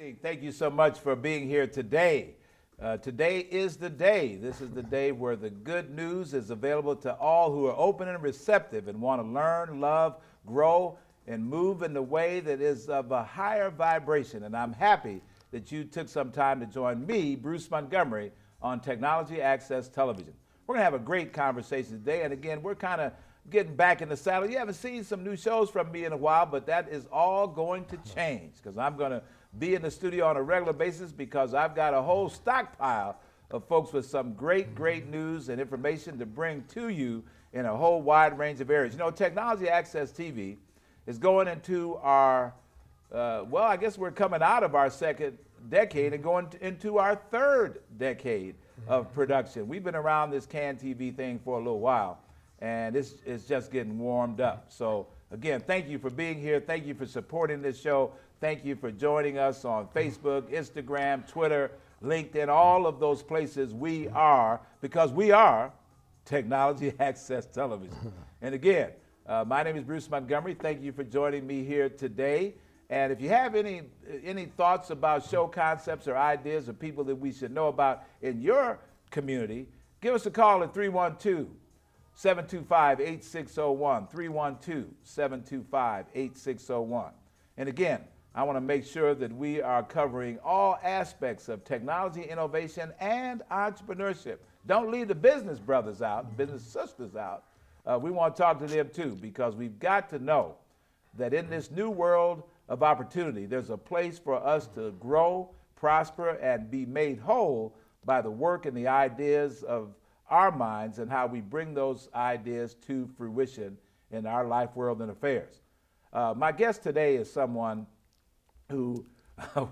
Hey, thank you so much for being here today. Today is the day. This is the day where the good news is available to all who are open and receptive and want to learn, love, grow, and move in the way that is of a higher vibration. And I'm happy that you took some time to join me, Bruce Montgomery, on Technology Access Television. We're going to have a great conversation today. And again, we're kind of getting back in the saddle. You haven't seen some new shows from me in a while, but that is all going to change because I'm going to be in the studio on a regular basis because I've got a whole stockpile of folks with some great news and information to bring to you in a whole wide range of areas. You know, Technology Access TV is going into our, well, I guess we're coming out of our second decade and going into our third decade of production. We've been around this CAN TV thing for a little while, and it's just getting warmed up. So again, thank you for being here. Thank you for supporting this show. Thank you for joining us on Facebook, Instagram, Twitter, LinkedIn, all of those places we are, because we are Technology Access Television. And again, my name is Bruce Montgomery. Thank you for joining me here today. And if you have any thoughts about show concepts or ideas or people that we should know about in your community, give us a call at 312-725-8601, 312-725-8601. And again, I want to make sure that we are covering all aspects of technology, innovation, and entrepreneurship. Don't leave the business brothers out, business sisters out. We want to talk to them too, because we've got to know that in this new world of opportunity, there's a place for us to grow, prosper, and be made whole by the work and the ideas of our minds and how we bring those ideas to fruition in our life, world, and affairs. My guest today is someone who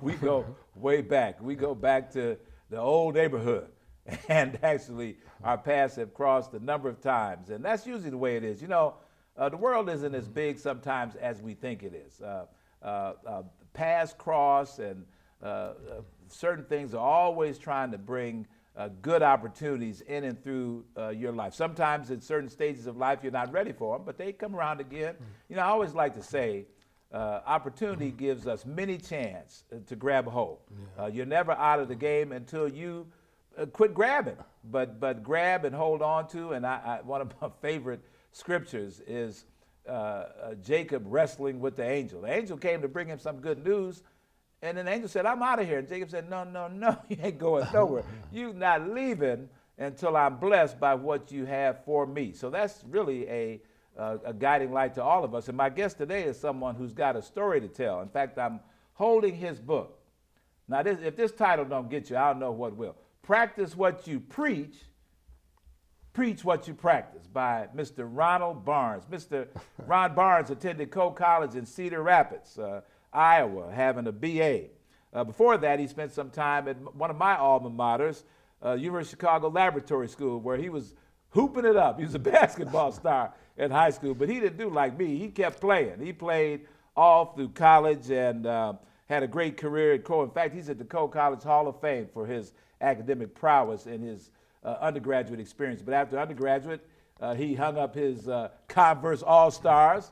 we go way back. We go back to the old neighborhood, and actually our paths have crossed a number of times, and that's usually the way it is. You know, the world isn't as big sometimes as we think it is. Paths cross, and certain things are always trying to bring good opportunities in and through your life. Sometimes in certain stages of life you're not ready for them, but they come around again. You know, I always like to say, opportunity gives us many chance to grab a hold. You're never out of the game until you quit grabbing, but grab and hold on to. And one of my favorite scriptures is Jacob wrestling with the angel. The angel came to bring him some good news, and then the angel said, "I'm out of here." And Jacob said, No, you ain't going nowhere. You're not leaving until I'm blessed by what you have for me. So that's really a guiding light to all of us. And my guest today is someone who's got a story to tell. In fact, I'm holding his book. Now, if this title don't get you, I don't know what will. Practice What You Preach, Preach What You Practice, by Mr. Ronald Barnes. Mr. Ron Barnes attended Coe College in Cedar Rapids, Iowa, having a BA. Before that, he spent some time at one of my alma maters, University of Chicago Laboratory School, where he was hooping it up. He was a basketball star in high school, but he didn't do like me. He kept playing. He played all through college and had a great career at Coe. In fact, he's at the Coe College Hall of Fame for his academic prowess in his undergraduate experience. But after undergraduate, he hung up his Converse All-Stars,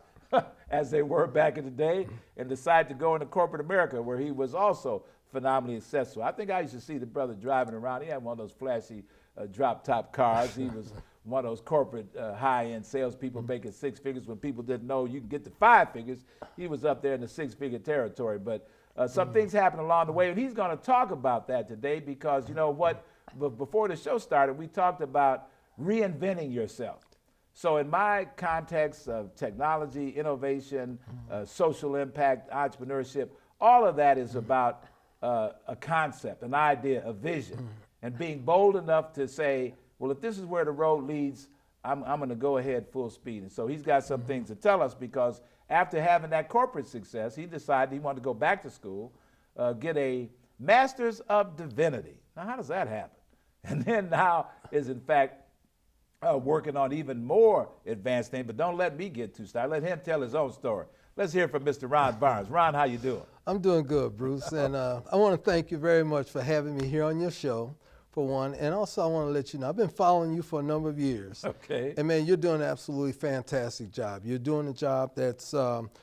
as they were back in the day, and decided to go into corporate America, where he was also phenomenally successful. I think I used to see the brother driving around. He had one of those flashy drop-top cars. He was one of those corporate high-end salespeople making six figures when people didn't know you can get to five figures. He was up there in the six-figure territory. But some things happened along the way, and he's going to talk about that today because, you know what, before the show started, we talked about reinventing yourself. So in my context of technology, innovation, social impact, entrepreneurship, all of that is about a concept, an idea, a vision, and being bold enough to say, well, if this is where the road leads, I'm going to go ahead full speed. And so he's got some things to tell us, because after having that corporate success, he decided he wanted to go back to school, get a Master's of Divinity. Now, how does that happen? And then now is, in fact, working on even more advanced things. But don't let me get too started. Let him tell his own story. Let's hear from Mr. Ron Barnes. Ron, how you doing? I'm doing good, Bruce. And I want to thank you very much for having me here on your show, for one. And also I want to let you know, I've been following you for a number of years. Okay. And man, you're doing an absolutely fantastic job. You're doing a job that's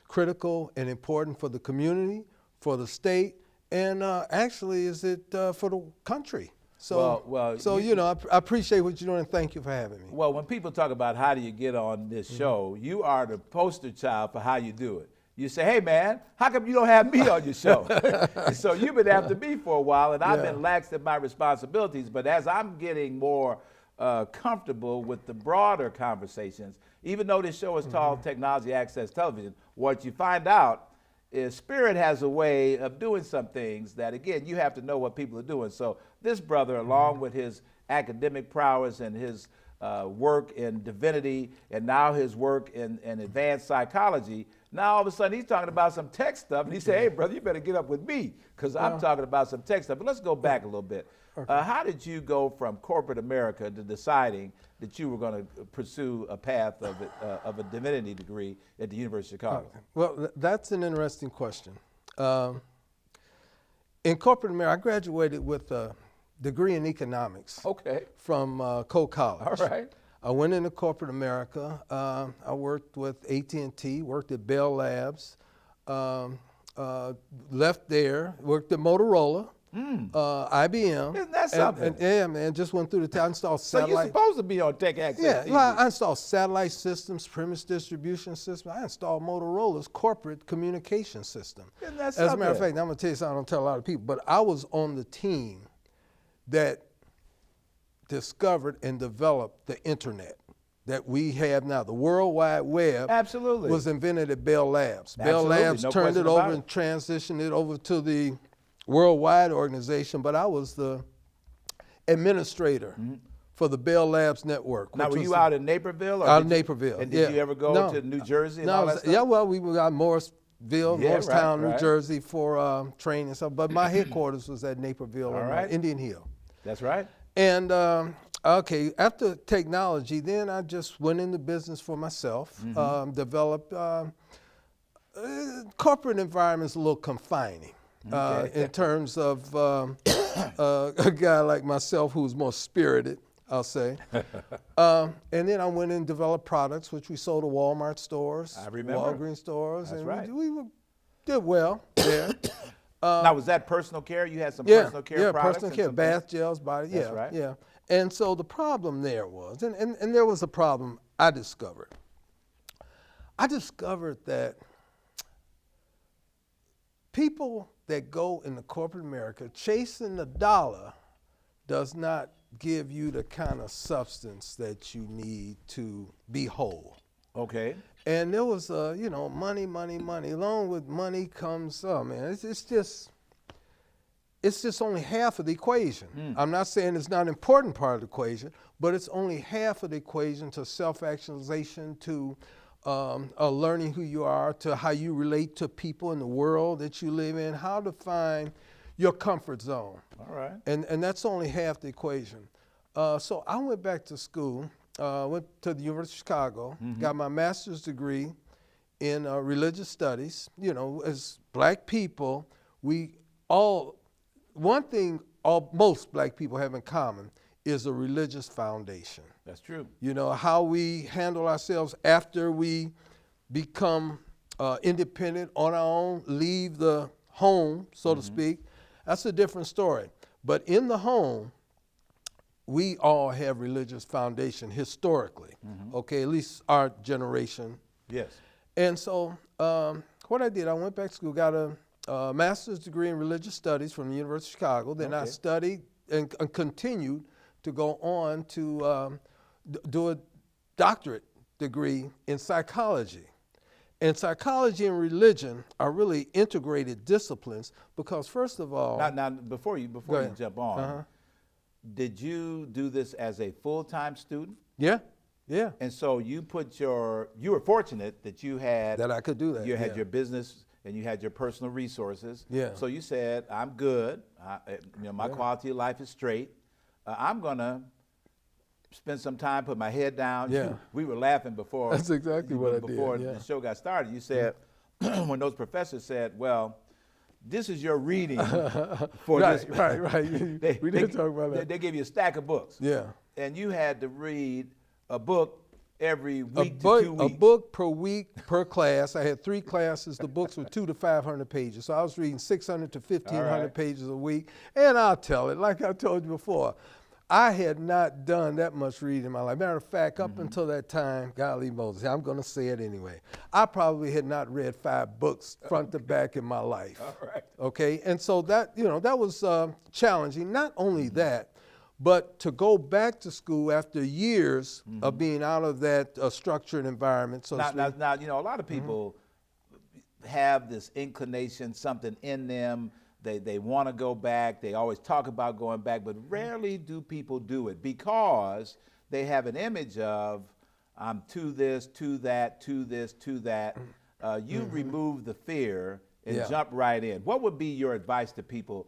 critical and important for the community, for the state, and actually, is it for the country? So, Well, I appreciate what you're doing, and thank you for having me. Well, when people talk about how do you get on this show, you are the poster child for how you do it. You say, hey, man, how come you don't have me on your show? And so you've been after me for a while, and I've been lax in my responsibilities. But as I'm getting more comfortable with the broader conversations, even though this show is called Technology Access Television, what you find out is Spirit has a way of doing some things that, again, you have to know what people are doing. So this brother, along with his academic prowess and his work in divinity, and now his work in advanced psychology, now all of a sudden he's talking about some tech stuff, and he said, hey, brother, you better get up with me, because I'm talking about some tech stuff. But let's go back a little bit. Okay. How did you go from corporate America to deciding that you were going to pursue a path of a divinity degree at the University of Chicago? Okay. Well, that's an interesting question. In corporate America, I graduated with a degree in economics. Okay. From Cole College. All right. I went into corporate America. I worked with AT&T, worked at Bell Labs, left there, worked at Motorola, IBM. Isn't that something? Yeah, man, just went through the time, installed So satellite. you're supposed to be on TechAccessTV. Yeah, well, I installed satellite systems, premise distribution systems. I installed Motorola's corporate communication system. Isn't that As a matter of something? fact, I'm going to tell you something I don't tell a lot of people, but I was on the team that discovered and developed the internet that we have now. The World Wide Web Absolutely. was invented at Bell Labs. Bell Absolutely, Labs no turned question it over about and transitioned it over to the Worldwide organization, but I was the administrator for the Bell Labs network. Now, were you out in Naperville? Or Out did in you- Naperville, And did yeah. you ever go No. to New Jersey and No, all that stuff? yeah, well, we were out Morrisville, Yeah, Morristown, right. New Jersey for training and stuff, but my headquarters was at Naperville All on right. Indian Hill. That's right. And okay, after technology, then I just went into business for myself, developed corporate environment's a little confining in terms of a guy like myself who's more spirited, I'll say. And then I went and developed products, which we sold to Walmart stores, I remember. Walgreens stores, That's and right. we did well there. Now, was that personal care? You had some Yeah, personal care products? personal and care, some bath gels, body, That's yeah, right. yeah. And so the problem there was, and there was a problem I discovered. I discovered that people that go into corporate America chasing the dollar does not give you the kind of substance that you need to be whole. Okay. And there was, money. Along with money comes, man, it's just only half of the equation. I'm not saying it's not an important part of the equation, but it's only half of the equation to self-actualization, to learning who you are, to how you relate to people in the world that you live in, how to find your comfort zone. All right. And that's only half the equation. So I went back to school, went to the University of Chicago, got my master's degree in religious studies. You know, as black people, one thing most black people have in common is a religious foundation. That's true. You know, how we handle ourselves after we become independent on our own, leave the home, so to speak, that's a different story. But in the home, we all have religious foundation historically, okay, at least our generation. Yes. And so what I did, I went back to school, got a master's degree in religious studies from the University of Chicago. Then I studied and continued to go on to do a doctorate degree in psychology. And psychology and religion are really integrated disciplines because, first of all, Now, before you jump on, did you do this as a full-time student? Yeah. And so you you were fortunate that you had That I could do that. You had your business and you had your personal resources. Yeah. So you said, I'm good. My quality of life is straight. I'm gonna spend some time, put my head down. Yeah. We were laughing before. That's exactly what I did, Before yeah. the show got started, you said when those professors said, "Well, this is your reading for Right, this." right. We didn't talk about that. They gave you a stack of books. Yeah. And you had to read a book every week to 2 weeks. A book per week per class. I had 3 classes. The books were 200 to 500 pages. So I was reading 600 to 1,500 pages a week. And I'll tell it, like I told you before, I had not done that much reading in my life. Matter of fact, up until that time, golly Moses, I'm going to say it anyway. I probably had not read 5 books front to back in my life. All right. Okay, and so that, that was challenging. Not only that, but to go back to school after years of being out of that structured environment. So now, a lot of people have this inclination, something in them. They want to go back. They always talk about going back, but rarely do people do it because they have an image of, I'm to this, to that, to this, to that. You remove the fear and jump right in. What would be your advice to people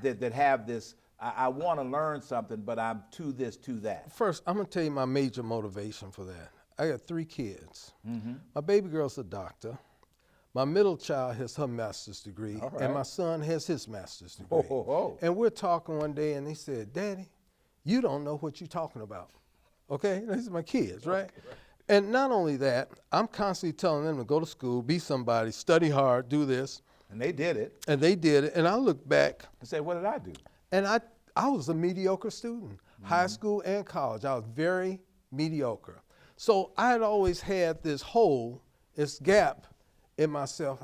that have this, I want to learn something, but I'm to this, to that? First, I'm going to tell you my major motivation for that. I got 3 kids. My baby girl's a doctor. My middle child has her master's degree, and my son has his master's degree. And we're talking one day, and he said, Daddy, you don't know what you're talking about. Okay? These are my kids, right? And not only that, I'm constantly telling them to go to school, be somebody, study hard, do this. And they did it. And they did it. And I look back. And say, what did I do? And I was a mediocre student, high school and college. I was very mediocre. So I had always had this hole, this gap in myself.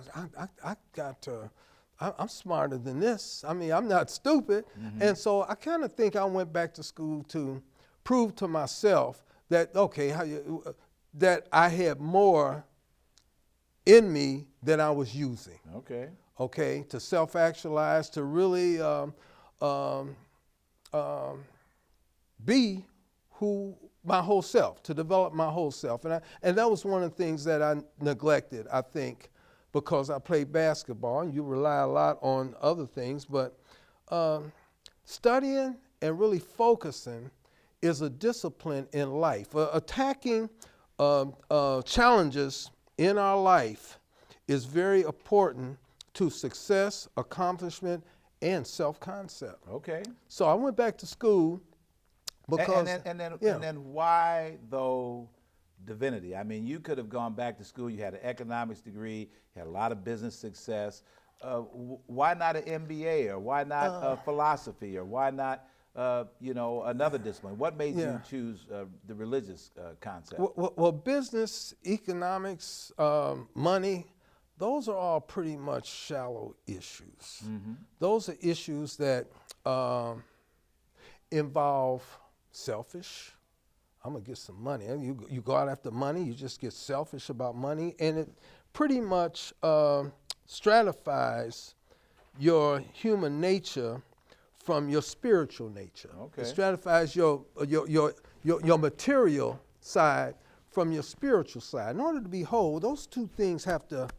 I got to, I'm smarter than this. I mean, I'm not stupid. And so I kind of think I went back to school to prove to myself that, that I had more in me than I was using. Okay, to self-actualize, to really be who my whole self, to develop my whole self. And that was one of the things that I neglected, I think, because I played basketball, and you rely a lot on other things, but studying and really focusing is a discipline in life. Attacking challenges in our life is very important to success, accomplishment, and self-concept. So I went back to school because... And then why, though, divinity? I mean, you could have gone back to school. You had an economics degree. You had a lot of business success. Why not an MBA? Or why not philosophy? Or why not, another discipline? What made you choose the religious concept? Well, business, economics, money, those are all pretty much shallow issues. Those are issues that involve selfish. I'm gonna get some money. You go out after money, you just get selfish about money, and it pretty much stratifies your human nature from your spiritual nature. It stratifies your material side from your spiritual side. In order to be whole, those 2 things have to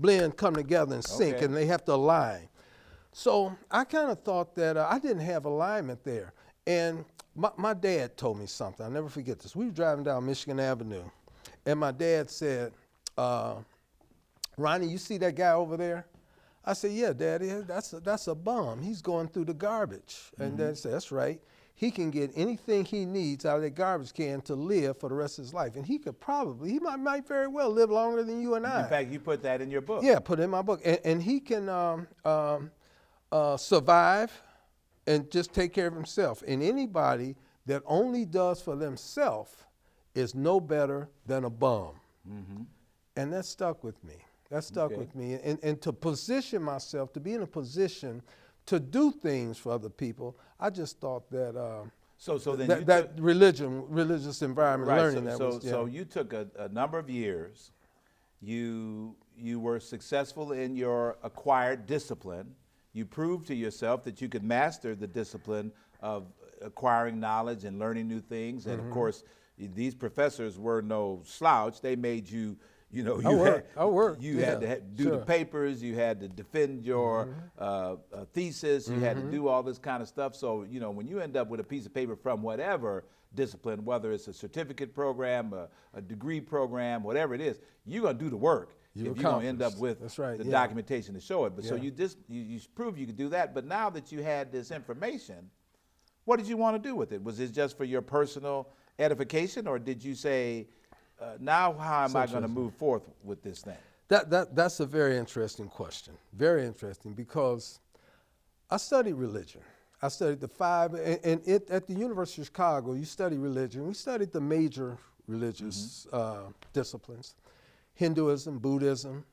blend, come together, and sync, and they have to align. So I kind of thought that I didn't have alignment there. And my dad told me something. I'll never forget this. We were driving down Michigan Avenue, and my dad said, Ronnie, you see that guy over there? I said, yeah, Daddy, that's a bum. He's going through the garbage. And Dad said, that's right. He can get anything he needs out of that garbage can to live for the rest of his life. And he might very well live longer than you and I. In fact, you put that in your book. Yeah, put it in my book. And he can survive and just take care of himself. And anybody that only does for themselves is no better than a bum. And that stuck with me. That stuck with me. And to position myself, to be in a position to do things for other people, I just thought that that religious environment, learning So you took a number of years. You were successful in your acquired discipline. You proved to yourself that you could master the discipline of acquiring knowledge and learning new things. And of course, these professors were no slouch. They made you, you had to do the papers. You had to defend your thesis. You had to do all this kind of stuff. So, when you end up with a piece of paper from whatever discipline, whether it's a certificate program, a degree program, whatever it is, you're going to do the work. If you're going to end up with the documentation to show it. But so you proved you could do that. But now that you had this information, what did you want to do with it? Was it just for your personal edification, or did you say, now how am I going to move forth with this thing? That's a very interesting question. Very interesting, because I studied religion. I studied the five, at the University of Chicago, you study religion. We studied the major religious disciplines: Hinduism, Buddhism,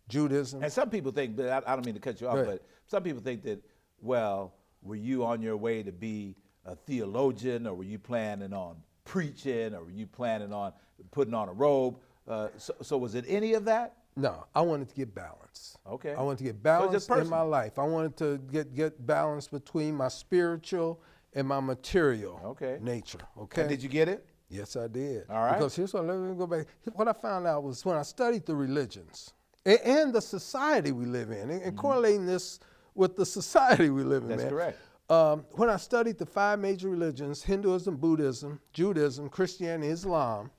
Judaism. And some people think, but I don't mean to cut you off, but some people think that, well, were you on your way to be a theologian, or were you planning on preaching, or were you planning on putting on a robe? So was it any of that? No, I wanted to get balance. Okay. I wanted to get balance in my life. I wanted to get balance between my spiritual and my material nature. Okay. And did you get it? Yes, I did. All right. Because here's what, let me go back. What I found out was when I studied the religions and the society we live in, and correlating this with the society we live in, That's correct. When I studied the five major religions, Hinduism, Buddhism, Judaism, Christianity, Islam,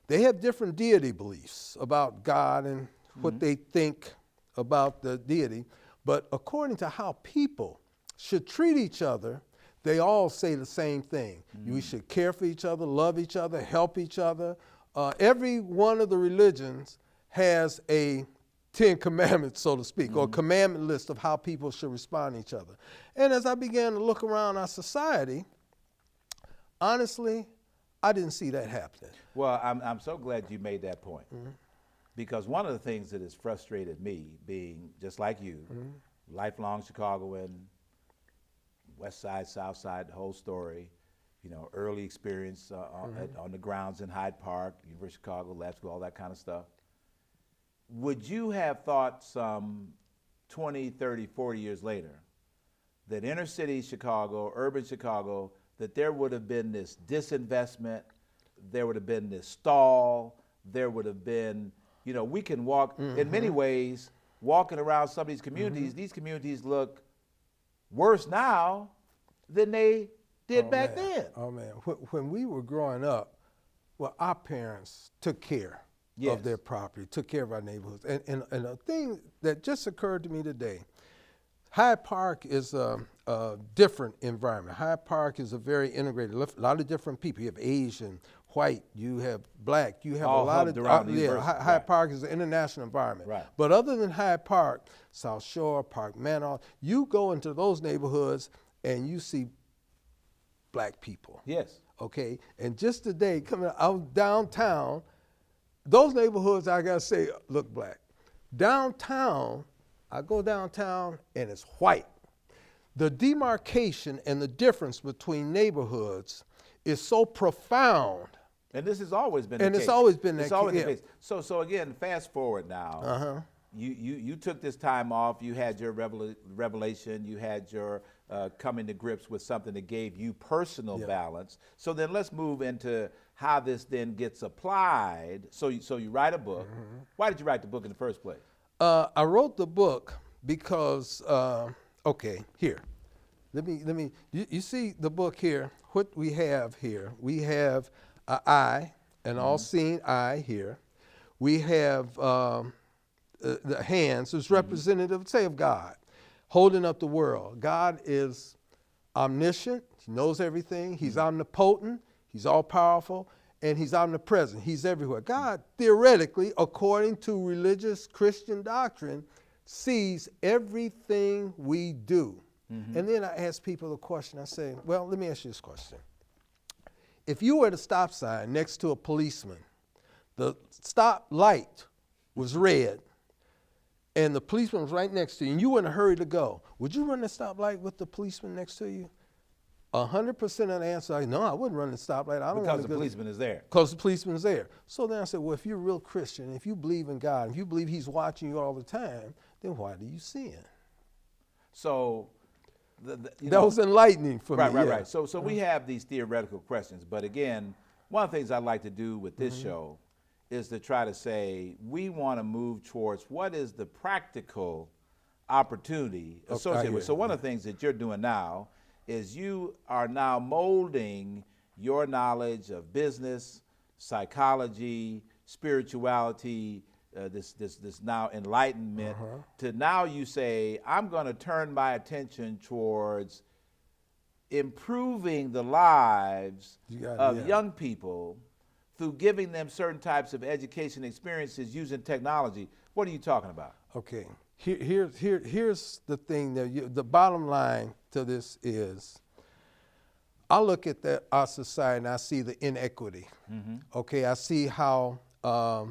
they have different deity beliefs about God and what they think about the deity. But according to how people should treat each other, they all say the same thing. We should care for each other, love each other, help each other. Every one of the religions has a 10 commandments, so to speak, or a commandment list of how people should respond to each other. And as I began to look around our society, honestly, I didn't see that happening. Well, I'm so glad you made that point, because one of the things that has frustrated me, being just like you, lifelong Chicagoan, West Side, South Side, the whole story, early experience on the grounds in Hyde Park, University of Chicago, lab school, all that kind of stuff. Would you have thought some 20, 30, 40 years later that inner city Chicago, urban Chicago, that there would have been this disinvestment, there would have been this stall, there would have been, we can walk, in many ways, walking around some of these communities look worse now than they did back then. Oh, man. When we were growing up, well, our parents took care of their property, took care of our neighborhoods. And a thing that just occurred to me today, Hyde Park is a different environment. Hyde Park is a very integrated, a lot of different people. You have Asian, white, you have black, you have all a lot of, Hyde Park is an international environment. Right. But other than Hyde Park, South Shore, Park Manor, you go into those neighborhoods and you see black people. Yes. Okay, and just today, coming out downtown, those neighborhoods, I gotta say, look black. Downtown, I go downtown and it's white. The demarcation and the difference between neighborhoods is so profound. And this has always been the and case. It's always been that It's always the case. So again, fast forward now. You took this time off. You had your revelation. You had your coming to grips with something that gave you personal balance. So then let's move into how this then gets applied. So you write a book. Why did you write the book in the first place? I wrote the book because here. Let me. You see the book here. What we have here, we have an eye, an all-seeing eye here. We have the hands, is representative, say, of God, holding up the world. God is omniscient. He knows everything. He's omnipotent. He's all-powerful. And he's omnipresent. He's everywhere. God, theoretically, according to religious Christian doctrine, sees everything we do. And then I ask people the question. I say, well, let me ask you this question. If you were at a stop sign next to a policeman, the stop light was red, and the policeman was right next to you, and you were in a hurry to go, would you run the stoplight with the policeman next to you? 100% of the answer, no, I wouldn't run the stoplight. I don't because the policeman is there. Because the policeman is there. So then I said, well, if you're a real Christian, if you believe in God, if you believe he's watching you all the time, then why do you sin? So that was enlightening for me. Right. So we have these theoretical questions. But again, one of the things I'd like to do with this show is to try to say we want to move towards what is the practical opportunity associated with. So one of the things that you're doing now is you are now molding your knowledge of business, psychology, spirituality, this now enlightenment, to now you say, I'm going to turn my attention towards improving the lives of young people through giving them certain types of education experiences using technology. What are you talking about? Okay, here's the thing. The bottom line to this is, I look at our society and I see the inequity. Okay, I see how, I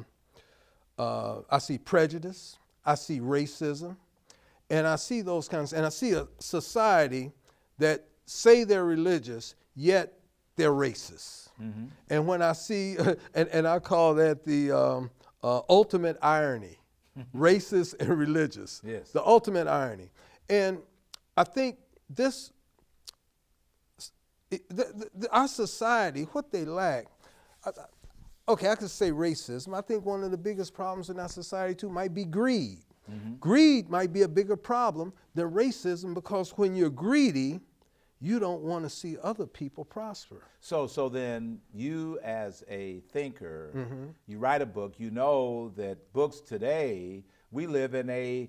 see prejudice, I see racism, and I see those kinds, and I see a society that say they're religious, yet they're racist. And when I see, and I call that the ultimate irony, racist and religious. Yes. The ultimate irony. And I think this, our society, what they lack, okay, I could say racism. I think one of the biggest problems in our society too might be greed. Greed might be a bigger problem than racism, because when you're greedy, you don't want to see other people prosper. So then you, as a thinker, you write a book. You know that books today, we live in a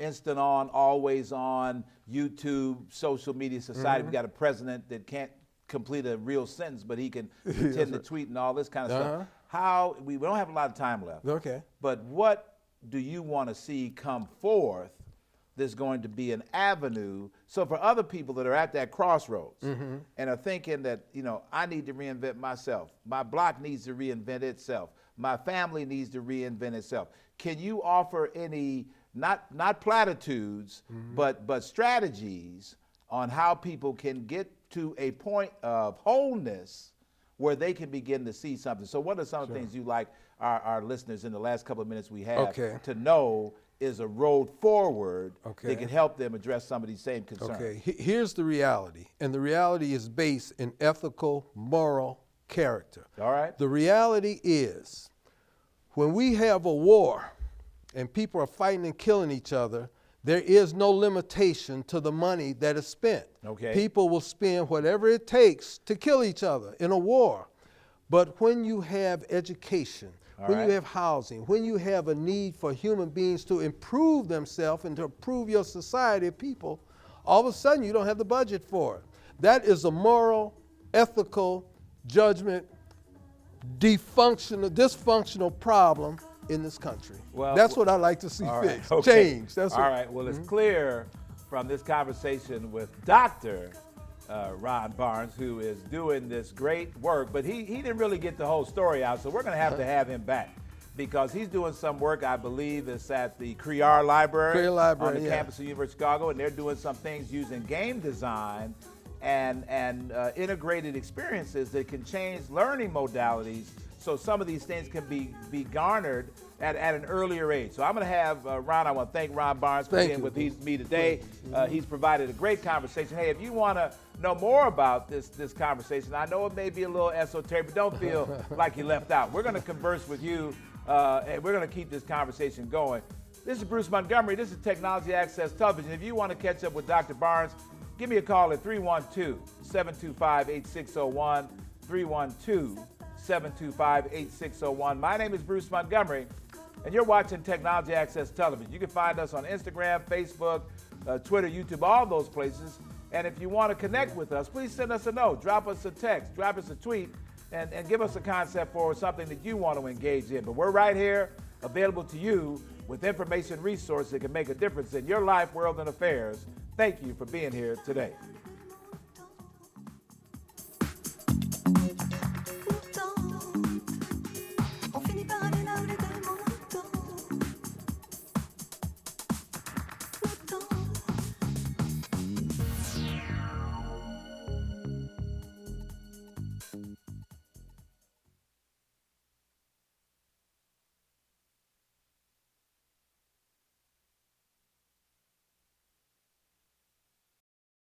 instant on, always on YouTube, social media society. We got a president that can't complete a real sentence, but he can pretend to tweet and all this kind of stuff. How we don't have a lot of time left. Okay. But what do you want to see come forth there's going to be an avenue? So for other people that are at that crossroads and are thinking that, I need to reinvent myself. My block needs to reinvent itself. My family needs to reinvent itself. Can you offer any, not platitudes, but strategies on how people can get to a point of wholeness where they can begin to see something? So what are some of the things you like our listeners in the last couple of minutes we have to know is a road forward that can help them address some of these same concerns? Okay, here's the reality, and the reality is based in ethical, moral character. All right. The reality is, when we have a war and people are fighting and killing each other, there is no limitation to the money that is spent. Okay. People will spend whatever it takes to kill each other in a war. But when you have education, when you have housing, when you have a need for human beings to improve themselves and to improve your society of people, all of a sudden you don't have the budget for it. That is a moral, ethical, judgment, dysfunctional problem in this country. Well, that's what I like to see fixed. Change. That's all right. Well, it's clear from this conversation with Dr. Ron Barnes, who is doing this great work, but he didn't really get the whole story out, so we're going to have him back, because he's doing some work, I believe, is at the Crear Library on the campus of the University of Chicago, and they're doing some things using game design and integrated experiences that can change learning modalities, so some of these things can be garnered at an earlier age. So I'm going to have Ron. I want to thank Ron Barnes for being with me today. He's provided a great conversation. Hey, if you want to know more about this conversation, I know it may be a little esoteric, but don't feel like you left out. We're going to converse with you, and we're going to keep this conversation going. This is Bruce Montgomery. This is Technology Access Television. If you want to catch up with Dr. Barnes, give me a call at 312-725-8601, 312-725-8601. My name is Bruce Montgomery, and you're watching Technology Access Television. You can find us on Instagram, Facebook, Twitter, YouTube, all those places. And if you want to connect with us, please send us a note, drop us a text, drop us a tweet, and give us a concept for something that you want to engage in. But we're right here, available to you with information resources that can make a difference in your life, world, and affairs. Thank you for being here today.